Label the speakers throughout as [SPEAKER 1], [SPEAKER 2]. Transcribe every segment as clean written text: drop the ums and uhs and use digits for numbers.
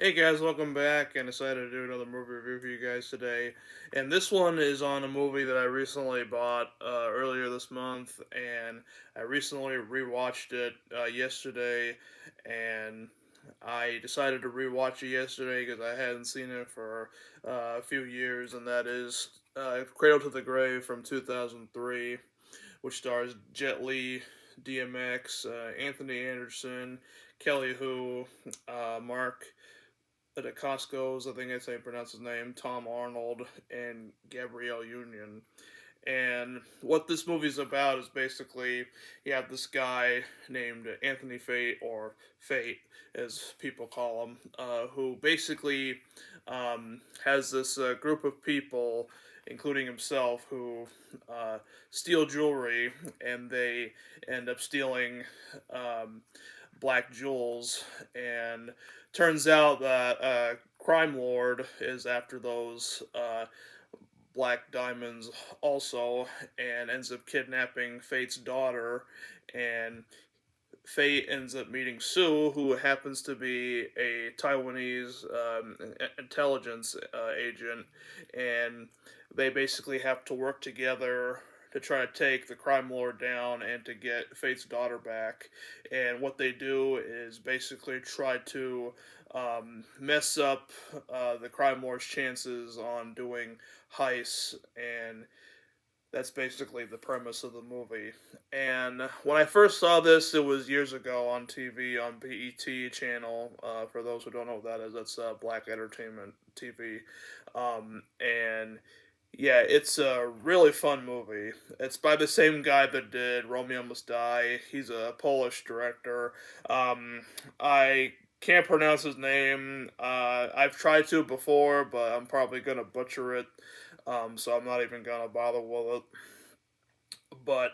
[SPEAKER 1] Hey guys, welcome back, and decided to do another movie review for you guys today. And this one is on a movie that I recently bought earlier this month, and I recently rewatched it yesterday, and I decided to rewatch it yesterday because I hadn't seen it for a few years, and that is Cradle to the Grave from 2003, which stars Jet Li, DMX, Anthony Anderson, Kelly Hu, Mark the Costco's, I think that's how you pronounce his name, Tom Arnold, and Gabrielle Union. And what this movie's about is basically you have this guy named Anthony Fate, or Fate, as people call him, who basically has this group of people, including himself, who steal jewelry, and they end up stealing black jewels. And turns out that crime lord is after those black diamonds also, and ends up kidnapping Fate's daughter. And Fate ends up meeting Sue, who happens to be a Taiwanese intelligence agent, and they basically have to work together to try to take the crime lord down and to get Fate's daughter back. And what they do is basically try to mess up the crime lord's chances on doing heists, and that's basically the premise of the movie. And when I first saw this, it was years ago on TV on BET channel. For those who don't know what that is, that's Black Entertainment TV. And yeah, it's a really fun movie. It's by the same guy that did Romeo Must Die. He's a Polish director. I can't pronounce his name. I've tried to before, but I'm probably gonna butcher it. So I'm not even gonna bother with it. But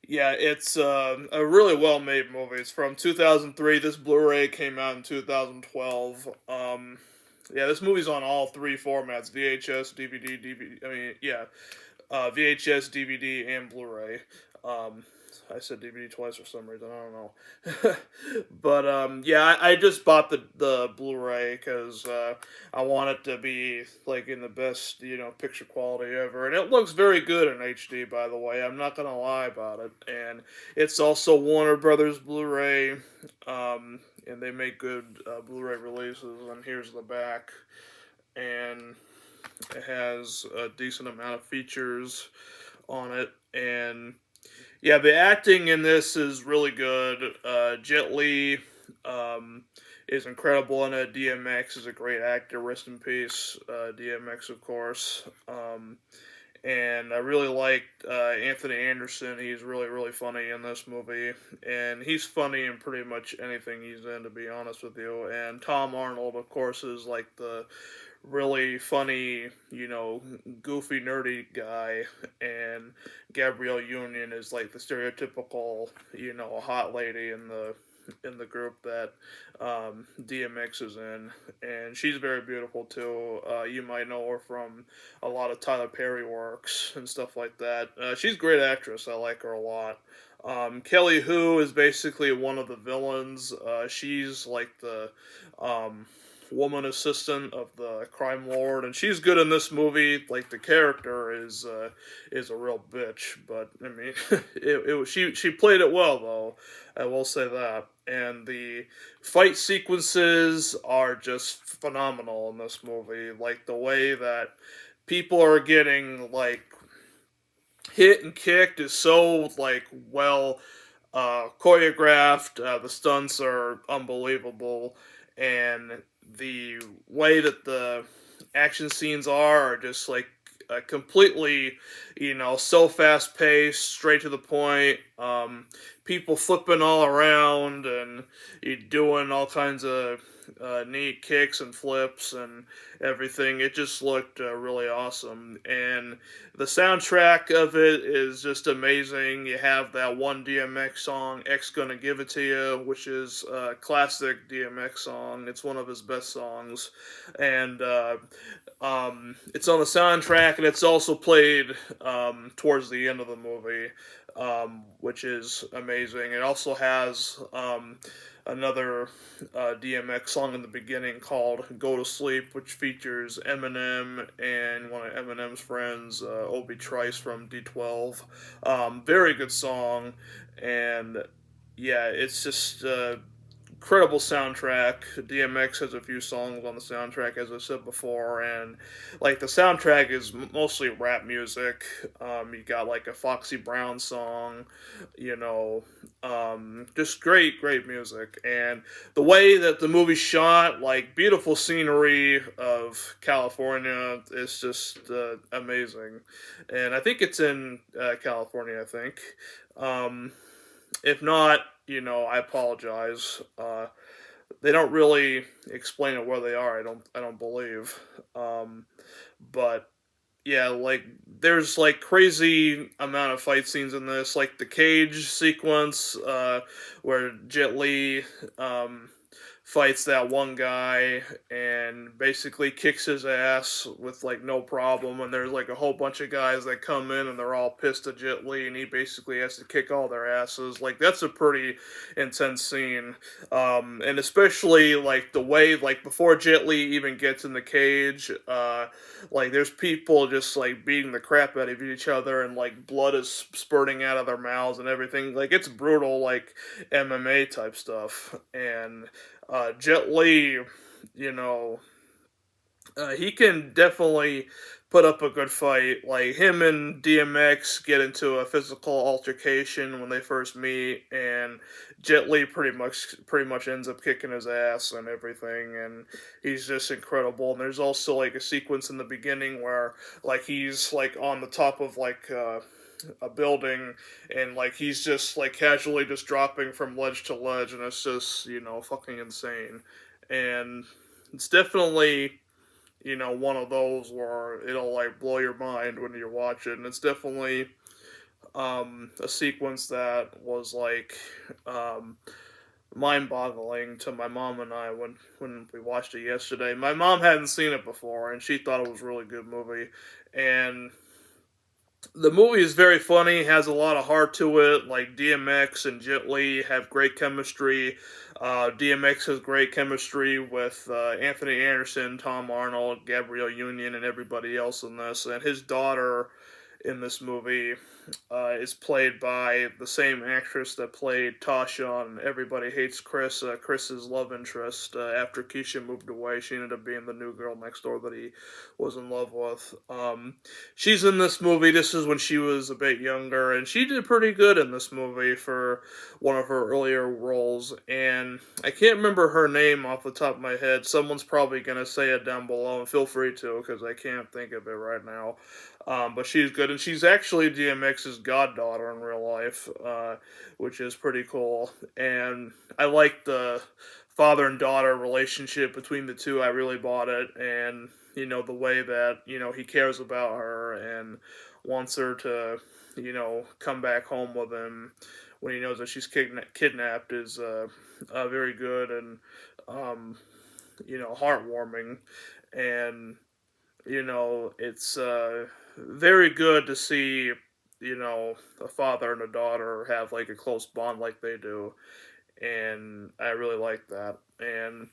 [SPEAKER 1] yeah, it's a really well made movie. It's from 2003. This Blu-ray came out in 2012. Yeah, this movie's on all three formats: VHS, DVD, DVD. I mean, yeah, VHS, DVD, and Blu-ray. Um, I said DVD twice for some reason. I don't know, but yeah, I just bought the Blu-ray because I want it to be like in the best picture quality ever, and it looks very good in HD. By the way, I'm not gonna lie about it, and it's also Warner Brothers Blu-ray, and they make good Blu-ray releases. And here's the back, and it has a decent amount of features on it, and yeah, the acting in this is really good. Jet Li is incredible in it. DMX is a great actor. Rest in peace, DMX, of course. And I really liked Anthony Anderson. He's really, really funny in this movie. And he's funny in pretty much anything he's in, to be honest with you. And Tom Arnold, of course, is like the really funny, goofy, nerdy guy. And Gabrielle Union is like the stereotypical, hot lady in the group that DMX is in, and she's very beautiful too. You might know her from a lot of Tyler Perry works and stuff like that. She's a great actress. I like her a lot. Kelly Hu is basically one of the villains. She's like the woman assistant of the crime lord, and she's good in this movie. Like the character is a real bitch, but I mean, she played it well though. I will say that. And the fight sequences are just phenomenal in this movie. Like the way that people are getting like hit and kicked is so like well choreographed. The stunts are unbelievable, and the way that the action scenes are just like completely, so fast paced, straight to the point. People flipping all around and you doing all kinds of neat kicks and flips and everything. It just looked really awesome, and the soundtrack of it is just amazing. You have that one DMX song, "X Gonna Give It to You," which is a classic DMX song. It's one of his best songs, and it's on the soundtrack, and it's also played towards the end of the movie. which is amazing. It also has another DMX song in the beginning called "Go to Sleep," which features Eminem and one of Eminem's friends, Obi Trice from D12. Very good song, and yeah, it's just incredible soundtrack. DMX has a few songs on the soundtrack, as I said before, and like the soundtrack is mostly rap music. You got like a Foxy Brown song, you know, just great music, and the way that the movie's shot, like beautiful scenery of California, is just amazing, and I think it's in California. I think. Um, if not, I apologize. They don't really explain it where they are. I don't believe. Um, but yeah, like there's like crazy amount of fight scenes in this, like the cage sequence, where Jet Li fights that one guy and basically kicks his ass with like no problem, and there's like a whole bunch of guys that come in and they're all pissed at Jet Li, and he basically has to kick all their asses. Like that's a pretty intense scene, and especially like the way, like before Jet Li even gets in the cage, like there's people just like beating the crap out of each other, and like blood is spurting out of their mouths and everything. Like it's brutal, like MMA type stuff. And Jet Li, you know, he can definitely put up a good fight. Like him and DMX get into a physical altercation when they first meet, and Jet Li pretty much ends up kicking his ass and everything, and he's just incredible. And there's also like a sequence in the beginning where like he's like on the top of like a building, and like he's just like casually just dropping from ledge to ledge, and it's just fucking insane. And it's definitely one of those where it'll like blow your mind when you watch it, and it's definitely a sequence that was like um, mind-boggling to my mom and I when we watched it yesterday. My mom hadn't seen it before, and she thought it was a really good movie, and the movie is very funny, has a lot of heart to it. Like DMX and Jet Li have great chemistry. DMX has great chemistry with Anthony Anderson, Tom Arnold, Gabrielle Union, and everybody else in this. And his daughter in this movie is played by the same actress that played Tasha on Everybody Hates Chris, Chris's love interest. After Keisha moved away, she ended up being the new girl next door that he was in love with. She's in this movie. This is when she was a bit younger, and she did pretty good in this movie for one of her earlier roles. And I can't remember her name off the top of my head. Someone's probably going to say it down below, and feel free to, because I can't think of it right now. But she's good, and she's actually DMX's goddaughter in real life, which is pretty cool. And I like the father and daughter relationship between the two. I really bought it, and the way that he cares about her and wants her to come back home with him when he knows that she's kidnapped is very good and heartwarming. And it's very good to see a father and a daughter have like a close bond like they do, and I really like that. And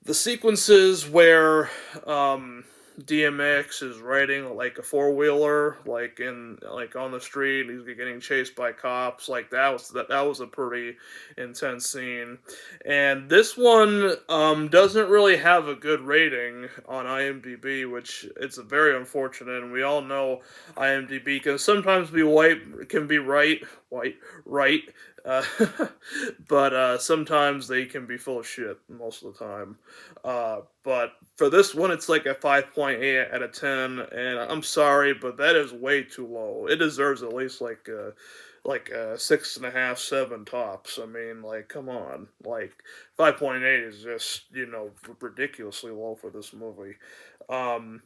[SPEAKER 1] the sequences where DMX is riding like a four-wheeler, like on the street, he's getting chased by cops. Like that was a pretty intense scene. And this one doesn't really have a good rating on IMDb, which it's very unfortunate. And we all know IMDb because sometimes can be right, uh, but sometimes they can be full of shit most of the time. But for this one, it's like a 5.8 out of 10, and I'm sorry, but that is way too low. It deserves at least like a 6.5, 7 tops. I mean, like, come on, like 5.8 is just ridiculously low for this movie. Um,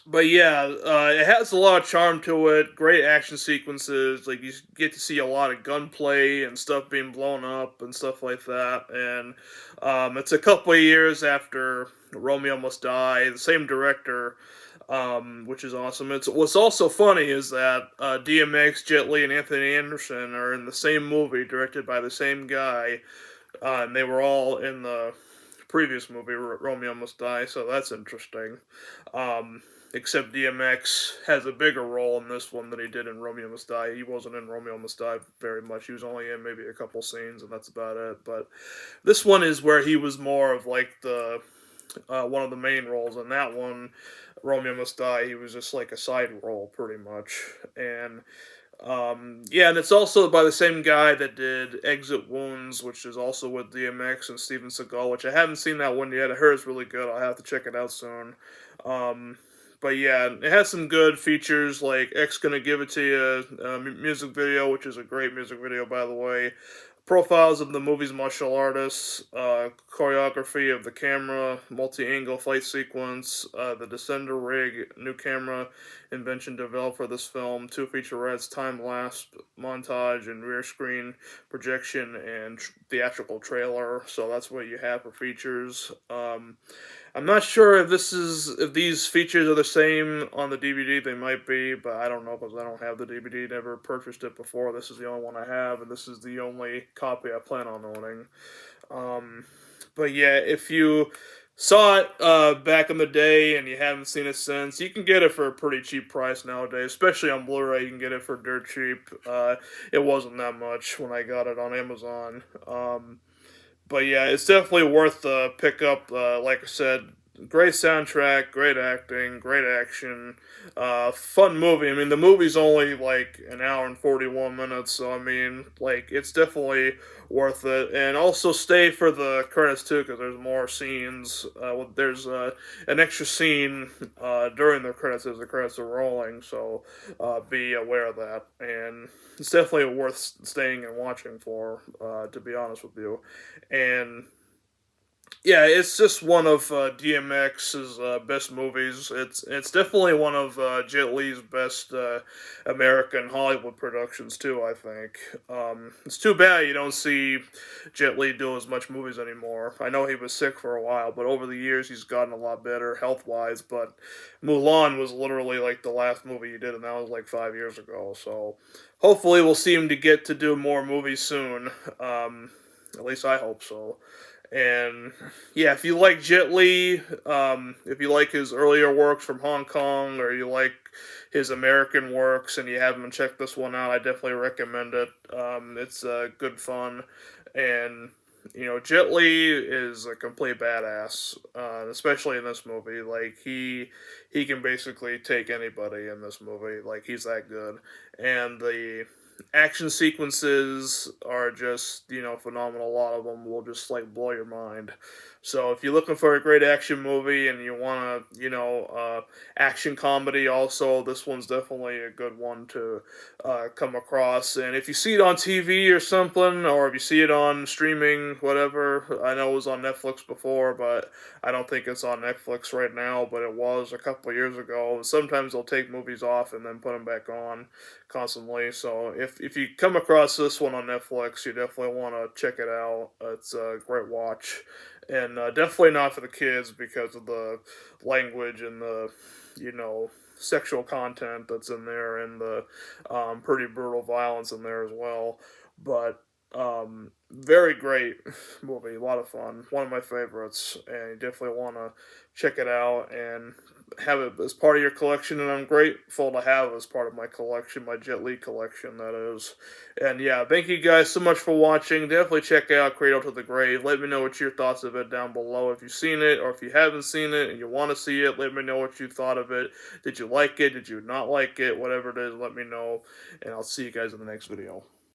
[SPEAKER 1] but yeah, it has a lot of charm to it. Great action sequences. Like you get to see a lot of gunplay and stuff being blown up and stuff like that. And it's a couple of years after Romeo Must Die. The same director which is awesome. It's what's also funny is that DMX, Jet Li, and Anthony Anderson are in the same movie, directed by the same guy, and they were all in the previous movie, Romeo Must Die. So that's interesting. Um, except DMX has a bigger role in this one than he did in Romeo Must Die. He wasn't in Romeo Must Die very much. He was only in maybe a couple scenes, and that's about it. But this one is where he was more of like the one of the main roles. In that one, Romeo Must Die, he was just like a side role pretty much. And yeah, and it's also by the same guy that did Exit Wounds, which is also with DMX and Steven Seagal, which I haven't seen that one yet. I heard it's really good. I'll have to check it out soon. Um, but yeah, it has some good features like X Gonna Give It to You music video, which is a great music video, by the way. Profiles of the movie's martial artists, choreography of the camera, multi-angle fight sequence, the Descender rig, new camera invention developed for this film, two featurettes, time-lapse montage, and rear screen projection and theatrical trailer. So that's what you have for features. I'm not sure if these features are the same on the DVD. They might be, but I don't know because I don't have the DVD. Never purchased it before. This is the only one I have, and this is the only copy I plan on owning. Um, but yeah, if you saw it back in the day and you haven't seen it since, you can get it for a pretty cheap price nowadays. Especially on Blu-ray, you can get it for dirt cheap. It wasn't that much when I got it on Amazon. But yeah, it's definitely worth the pickup. Like I said, great soundtrack, great acting, great action, fun movie. I mean, the movie's only like an hour and 41 minutes, so I mean, like, it's definitely worth it. And also stay for the credits too, because there's more scenes. There's an extra scene during the credits as the credits are rolling, so be aware of that. And it's definitely worth staying and watching for, to be honest with you. And yeah, it's just one of DMX's best movies. It's definitely one of Jet Li's best American Hollywood productions too. I think it's too bad you don't see Jet Li do as much movies anymore. I know he was sick for a while, but over the years he's gotten a lot better health wise. But Mulan was literally like the last movie he did, and that was like 5 years ago. So hopefully we'll see him to get to do more movies soon. At least I hope so. And yeah, if you like Jet Li, if you like his earlier works from Hong Kong, or you like his American works, and you haven't checked this one out, I definitely recommend it. It's good fun, and Jet Li is a complete badass, especially in this movie. Like he can basically take anybody in this movie. Like he's that good, and the action sequences are just phenomenal. A lot of them will just like blow your mind. So if you're looking for a great action movie and you want to action comedy also, this one's definitely a good one to come across. And if you see it on TV or something, or if you see it on streaming, whatever, I know it was on Netflix before, but I don't think it's on Netflix right now, but it was a couple of years ago. Sometimes they'll take movies off and then put them back on constantly. So if you come across this one on Netflix, you definitely want to check it out. It's a great watch, and definitely not for the kids because of the language and the sexual content that's in there, and the pretty brutal violence in there as well. But very great movie, a lot of fun, one of my favorites, and you definitely want to check it out and have it as part of your collection. And I'm grateful to have it as part of my collection, my Jet Li collection, that is. And yeah, thank you guys so much for watching. Definitely check out Cradle to the Grave. Let me know what your thoughts of it down below. If you've seen it or if you haven't seen it and you want to see it, let me know what you thought of it. Did you like it? Did you not like it? Whatever it is, let me know. And I'll see you guys in the next video.